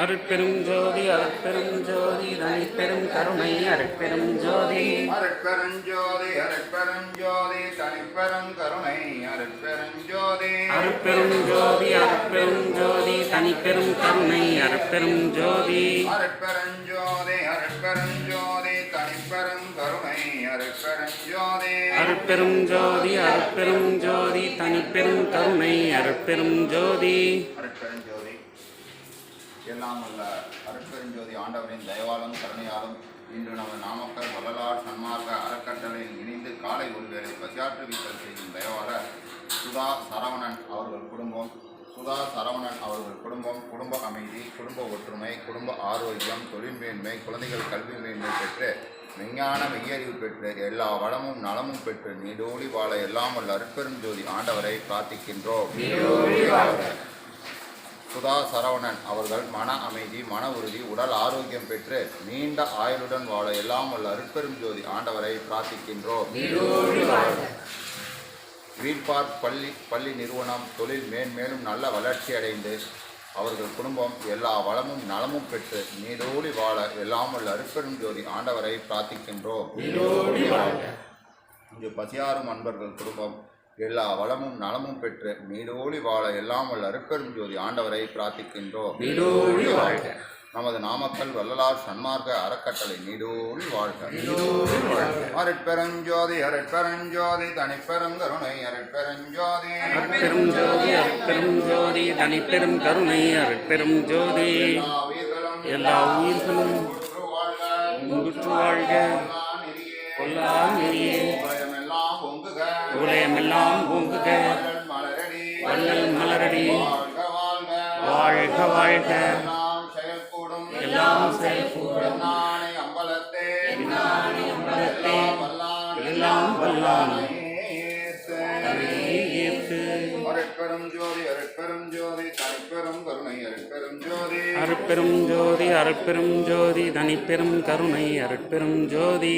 அருட்பெரும் ஜோதி அருட்பெரும் ஜோதி தனிப்பெரும் கருணை அருட்பெரும் ஜோதி அருட்பெரும் ஜோதி அருட்பெரும் ஜோதி தனிப்பெரும் கருணை அருட்பெரும் ஜோதி அருட்பெரும் ஜோதி அருட்பெரும் ஜோதி தனிப்பெரும் கருணை அருட்பெரும் ஜோதி அருட்பெரும் ஜோதி அருட்பெரும் ஜோதி தனிப்பெரும் கருணை அருட்பெரும் ஜோதி அருட்பெரும் ஜோதி அருட்பெரும் ஜோதி தனிப்பெரும் கருணை அருட்பெரும் ஜோதி அருட்பெரும் ஜோதி எல்லாம் உள்ள அருட்பெருஞ்சோதி ஆண்டவரின் தயவாலும் கருணையாலும் இன்று நமது நாமக்கல் வள்ளலார் சன்மார்க்க அறக்கட்டளையில் இணைந்து காலை ஒருவேளை பசியாற்று வீட்டல் செய்யும் தயவாளர் சுதா சரவணன் அவர்கள் குடும்பம் குடும்ப அமைதி, குடும்ப ஒற்றுமை, குடும்ப ஆரோக்கியம், தொழில் மேன்மை, குழந்தைகள் கல்வி மேன்மை பெற்று விஞ்ஞான மெய்யறிவு பெற்று எல்லா வளமும் நலமும் பெற்று நீடோடி வாழ எல்லாம் உள்ள அருட்பெருஞ்சோதி ஆண்டவரை பிரார்த்திக்கின்றோம். சுதா சரவணன் அவர்கள் மன அமைதி, மன உறுதி, உடல் ஆரோக்கியம் பெற்று நீண்ட ஆயுளுடன் வாழ எல்லாம் உள்ள அருட்பெரும் ஜோதி ஆண்டவரை பிரார்த்திக்கின்றோம். வீட்பார்க் பள்ளி நிறுவனம் தொழில் மேன்மேலும் நல்ல வளர்ச்சி அடைந்து அவர்கள் குடும்பம் எல்லா வளமும் நலமும் பெற்று நீடோடி வாழ எல்லாம் உள்ள அருட்பெரும் ஜோதி ஆண்டவரை பிரார்த்திக்கின்றோம். இங்கு பசியாரும் அன்பர்கள் குடும்பம் எல்லா வளமும் நலமும் பெற்று நீடோடி வாழ எல்லாம் வல்ல அருட்பெரும் ஜோதி ஆண்டவரை பிரார்த்திக்கின்றோம். நமது நாமக்கல் வள்ளலார் சன்மார்க்க அறக்கட்டளை நீடோடி வாழ்க. அருட்பெருஞ்சோதி அருட்பெருஞ்சோதி தனிப்பெரும் கருணை அருட்பெருஞ்சோதி அருட்பெரும் ஜோதி அருட்பெரும் ஜோதி தனிப்பெரும் கருணை அருட்பெரும் ஜோதி எல்லா உயிர்களும் முற்று வாழ்க கொல்லா நெறியே உலகமெல்லாம் ஓங்குக வள்ளல் மலரடி வாழ்க வாழ்க எல்லாம் செயல்கூடும் அம்பலத்தே எல்லாம் வல்லான் அருட்பெரும் ஜோதி அருட்பெரும் ஜோதி தனிப்பெரும் கருணை அருட்பெரும் ஜோதி அருட்பெரும் ஜோதி அருட்பெரும் ஜோதி தனிப்பெரும் கருணை அருட்பெரும் ஜோதி.